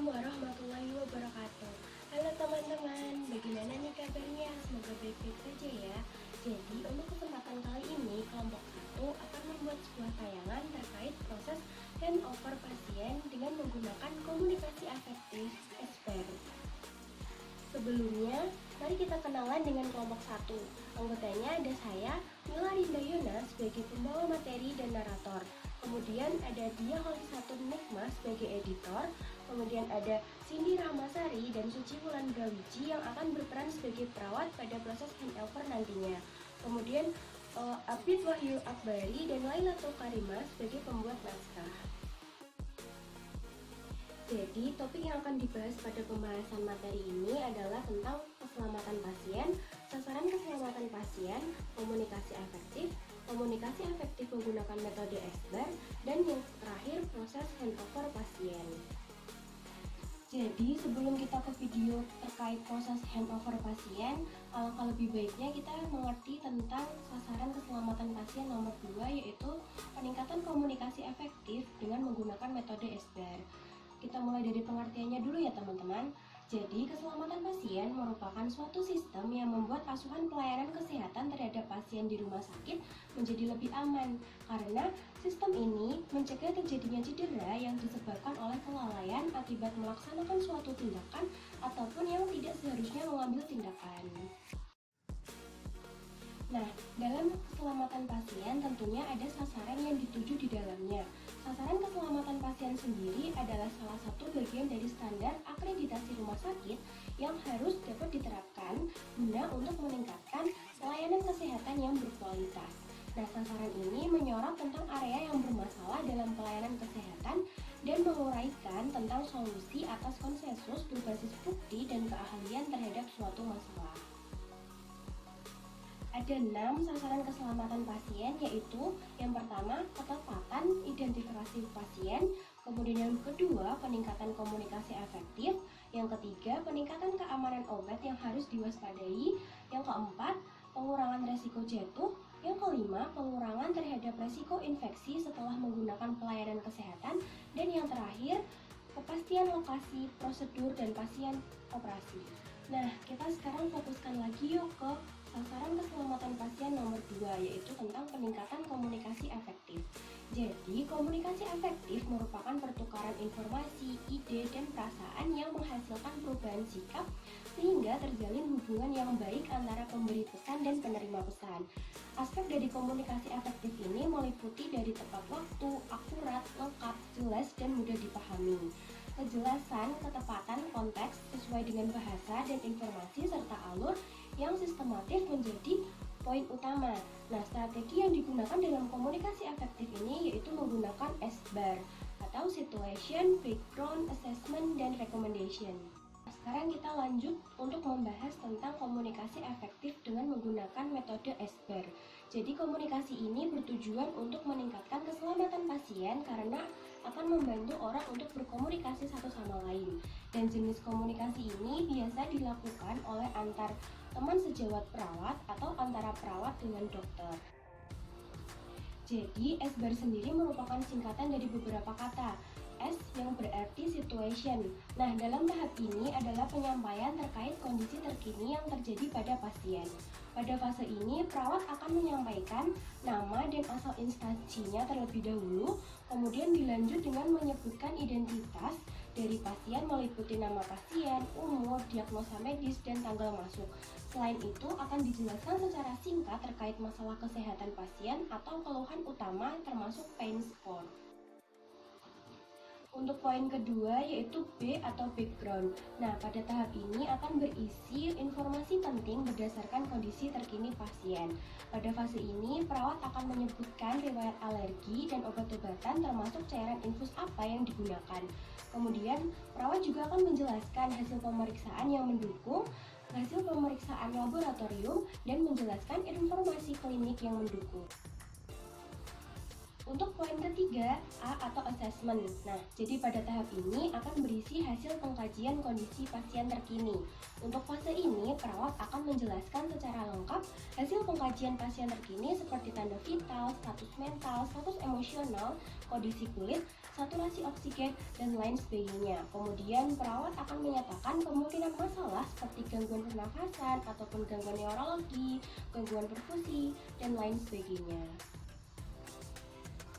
Assalamualaikum warahmatullahi wabarakatuh. Halo teman-teman, bagaimana nih kabarnya? Semoga baik-baik saja ya. Jadi untuk kesempatan kali ini, kelompok 1 akan membuat sebuah tayangan terkait proses handover pasien dengan menggunakan komunikasi afektif SPER. Sebelumnya, mari kita kenalan dengan kelompok 1. Anggotanya ada saya, Mila Rindayona sebagai pembawa materi dan narator. Kemudian ada Dia Holisatun Nikmah sebagai editor. Kemudian ada Cindy Rahmasari dan Suci Wulan Brawijaya yang akan berperan sebagai perawat pada proses handover nantinya. Kemudian Abid Wahyu Akbari dan Lailatul Karimah sebagai pembuat naskah. Jadi, topik yang akan dibahas pada pembahasan materi ini adalah tentang keselamatan pasien, sasaran keselamatan pasien, komunikasi efektif menggunakan metode SBAR, dan yang terakhir proses handover pasien. Jadi, sebelum kita ke video terkait proses handover pasien, alangkah lebih baiknya kita mengerti tentang sasaran keselamatan pasien nomor 2, yaitu peningkatan komunikasi efektif dengan menggunakan metode SBAR. Kita mulai dari pengertiannya dulu ya teman-teman. Jadi, keselamatan pasien merupakan suatu sistem yang membuat asuhan pelayanan kesehatan terhadap pasien di rumah sakit menjadi lebih aman, karena sistem ini mencegah terjadinya cedera yang disebabkan oleh kelalaian akibat melaksanakan suatu tindakan ataupun yang tidak seharusnya mengambil tindakan. Nah, dalam keselamatan pasien tentunya ada sasaran yang dituju di dalamnya. Sasaran keselamatan pasien sendiri adalah salah satu bagian dari standar akreditasi rumah sakit yang harus dapat diterapkan guna untuk meningkatkan pelayanan kesehatan yang berkualitas. Nah, sasaran ini menyorot tentang area yang bermasalah dalam pelayanan kesehatan dan menguraikan tentang solusi atas konsensus berbasis bukti dan keahlian terhadap suatu masalah. Ada 6 sasaran keselamatan pasien, yaitu yang pertama ketepatan identifikasi pasien, kemudian yang kedua peningkatan komunikasi efektif, yang ketiga peningkatan keamanan obat yang harus diwaspadai, yang keempat pengurangan resiko jatuh, yang kelima pengurangan terhadap resiko infeksi setelah menggunakan pelayanan kesehatan, dan yang terakhir kepastian lokasi, prosedur, dan pasien operasi. Nah, kita sekarang fokuskan lagi yuk ke sasaran keselamatan pasien nomor 2, yaitu tentang peningkatan komunikasi efektif. Jadi, komunikasi efektif merupakan pertukaran informasi, ide, dan perasaan yang menghasilkan perubahan sikap sehingga terjalin hubungan yang baik antara pemberi pesan dan penerima pesan. Aspek dari komunikasi efektif ini meliputi dari tepat waktu, akurat, lengkap, jelas, dan mudah dipahami. Kejelasan, ketepatan, konteks sesuai dengan bahasa dan informasi serta alur yang sistematis menjadi poin utama. Nah, strategi yang digunakan dalam komunikasi efektif ini yaitu menggunakan SBAR atau Situation, Background, Assessment, dan Recommendation. Sekarang kita lanjut untuk membahas tentang komunikasi efektif dengan menggunakan metode SBAR. Jadi komunikasi ini bertujuan untuk meningkatkan keselamatan pasien karena akan membantu orang untuk berkomunikasi satu sama lain. Dan jenis komunikasi ini biasa dilakukan oleh antar teman sejawat perawat atau antara perawat dengan dokter. Jadi SBAR sendiri merupakan singkatan dari beberapa kata. S yang berarti situation. Nah, dalam tahap ini adalah penyampaian terkait kondisi terkini yang terjadi pada pasien. Pada fase ini, perawat akan menyampaikan nama dan asal instansinya terlebih dahulu, kemudian dilanjut dengan menyebutkan identitas dari pasien meliputi nama pasien, umur, diagnosa medis, dan tanggal masuk. Selain itu, akan dijelaskan secara singkat terkait masalah kesehatan pasien atau keluhan utama termasuk pain score. Untuk poin kedua yaitu B atau background. Nah, pada tahap ini akan berisi informasi penting berdasarkan kondisi terkini pasien. Pada fase ini, perawat akan menyebutkan riwayat alergi dan obat-obatan termasuk cairan infus apa yang digunakan. Kemudian, perawat juga akan menjelaskan hasil pemeriksaan yang mendukung, hasil pemeriksaan laboratorium, dan menjelaskan informasi klinik yang mendukung. Untuk poin ketiga, A atau assessment. Nah, jadi pada tahap ini akan berisi hasil pengkajian kondisi pasien terkini. Untuk fase ini, perawat akan menjelaskan secara lengkap hasil pengkajian pasien terkini seperti tanda vital, status mental, status emosional, kondisi kulit, saturasi oksigen, dan lain sebagainya. Kemudian, perawat akan menyatakan kemungkinan masalah seperti gangguan pernafasan ataupun gangguan neurologi, gangguan perfusi, dan lain sebagainya.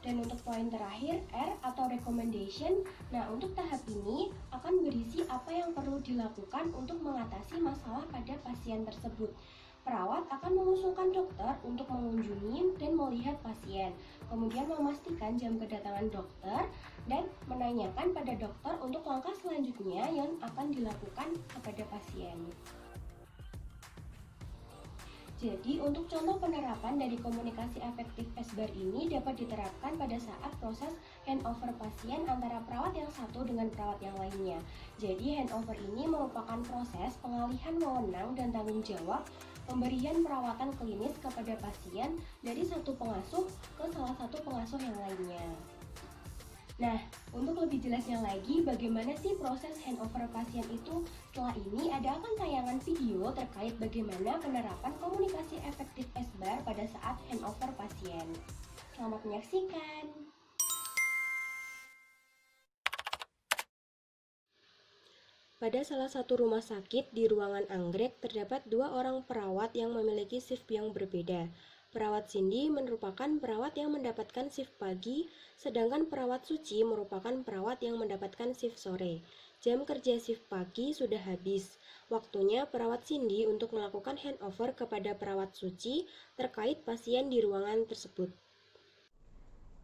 Dan untuk poin terakhir, R atau recommendation. Nah, untuk tahap ini akan berisi apa yang perlu dilakukan untuk mengatasi masalah pada pasien tersebut. Perawat akan mengusulkan dokter untuk mengunjungi dan melihat pasien, kemudian memastikan jam kedatangan dokter, dan menanyakan pada dokter untuk langkah selanjutnya yang akan dilakukan kepada pasien. Jadi, untuk contoh penerapan dari komunikasi efektif SBAR ini dapat diterapkan pada saat proses handover pasien antara perawat yang satu dengan perawat yang lainnya. Jadi, handover ini merupakan proses pengalihan wewenang dan tanggung jawab pemberian perawatan klinis kepada pasien dari satu pengasuh ke salah satu pengasuh yang lainnya. Nah, untuk lebih jelasnya lagi bagaimana sih proses handover pasien itu, setelah ini ada akan tayangan video terkait bagaimana penerapan komunikasi efektif SBAR pada saat handover pasien. Selamat menyaksikan. Pada salah satu rumah sakit di ruangan anggrek terdapat dua orang perawat yang memiliki shift yang berbeda. Perawat Cindy merupakan perawat yang mendapatkan shift pagi, sedangkan perawat Suci merupakan perawat yang mendapatkan shift sore. Jam kerja shift pagi sudah habis. Waktunya perawat Cindy untuk melakukan handover kepada perawat Suci terkait pasien di ruangan tersebut.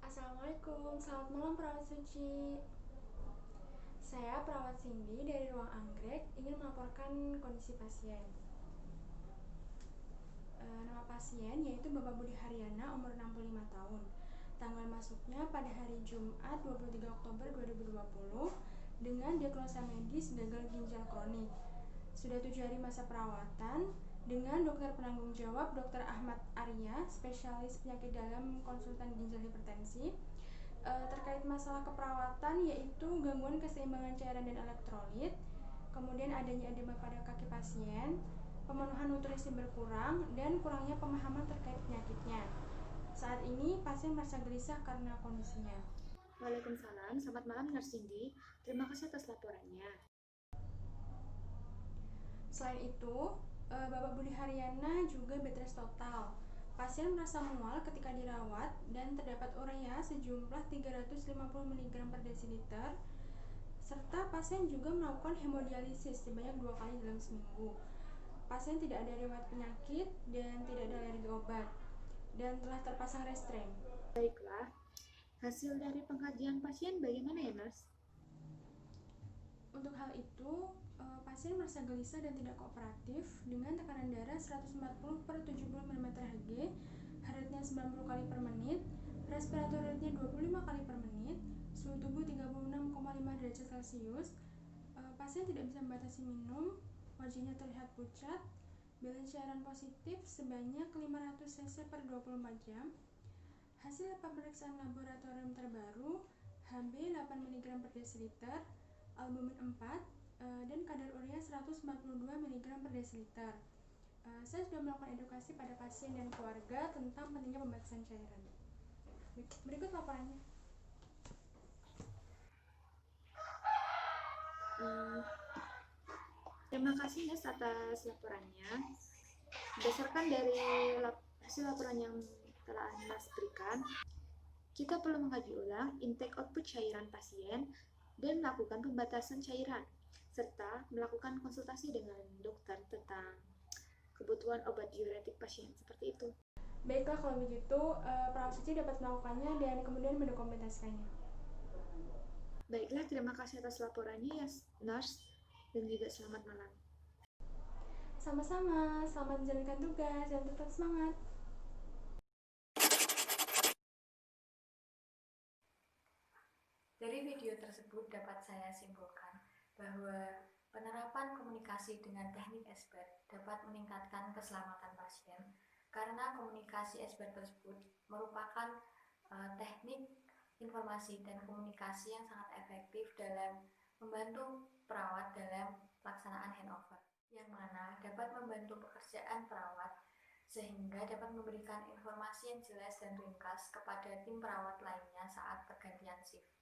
Assalamualaikum, selamat malam perawat Suci. Saya perawat Cindy dari ruang anggrek ingin melaporkan kondisi pasien. Nama pasien yaitu Bapak Budi Haryana, umur 65 tahun. Tanggal masuknya pada hari Jumat 23 Oktober 2020 dengan diagnosa medis gagal ginjal kronik. Sudah 7 hari masa perawatan dengan dokter penanggung jawab Dr. Ahmad Arya, spesialis penyakit dalam konsultan ginjal hipertensi. Terkait masalah keperawatan yaitu gangguan keseimbangan cairan dan elektrolit, kemudian adanya edema pada kaki pasien, pemenuhan nutrisi berkurang, dan kurangnya pemahaman terkait penyakitnya. Saat ini pasien merasa gelisah karena kondisinya. Waalaikumsalam, selamat malam Nurse Cindy. Terima kasih atas laporannya. Selain itu, Bapak Budi Haryana juga bed rest total. Pasien merasa mual ketika dirawat dan terdapat urea sejumlah 350 mg per desiliter, serta pasien juga melakukan hemodialisis sebanyak 2 kali dalam seminggu. Pasien tidak ada riwayat penyakit dan tidak ada alergi obat, dan telah terpasang restrain. Baiklah, hasil dari pengkajian pasien bagaimana ya Nurse? Untuk hal itu, pasien merasa gelisah dan tidak kooperatif dengan tekanan darah 140 per 70 mm Hg, heart rate-nya 90 kali per menit, respiratory rate-nya 25 kali per menit, suhu tubuh 36,5 derajat Celcius. Pasien tidak bisa membatasi minum, wajahnya terlihat pucat, balance cairan positif sebanyak 500 cc per 24 jam. Hasil pemeriksaan laboratorium terbaru, Hb 8 mg per desiliter, albumin 4, dan kadar urea 142 mg per desiliter. Saya sudah melakukan edukasi pada pasien dan keluarga tentang pentingnya pembatasan cairan. Berikut laporannya. Terima kasih Nurse atas laporannya. Berdasarkan dari hasil laporan yang telah Nurse berikan, kita perlu mengkaji ulang intake output cairan pasien dan melakukan pembatasan cairan, serta melakukan konsultasi dengan dokter tentang kebutuhan obat diuretik pasien, seperti itu. Baiklah, kalau begitu perawat Suci dapat melakukannya dan kemudian mendokumentasikannya. Baiklah, terima kasih atas laporannya ya Nurse, dan juga selamat malam. Sama-sama, selamat menjalankan tugas dan tetap semangat. Dari video tersebut dapat saya simpulkan bahwa penerapan komunikasi dengan teknik SBAR dapat meningkatkan keselamatan pasien karena komunikasi SBAR tersebut merupakan teknik informasi dan komunikasi yang sangat efektif dalam membantu perawat dalam pelaksanaan handover, yang mana dapat membantu pekerjaan perawat sehingga dapat memberikan informasi yang jelas dan ringkas kepada tim perawat lainnya saat pergantian shift.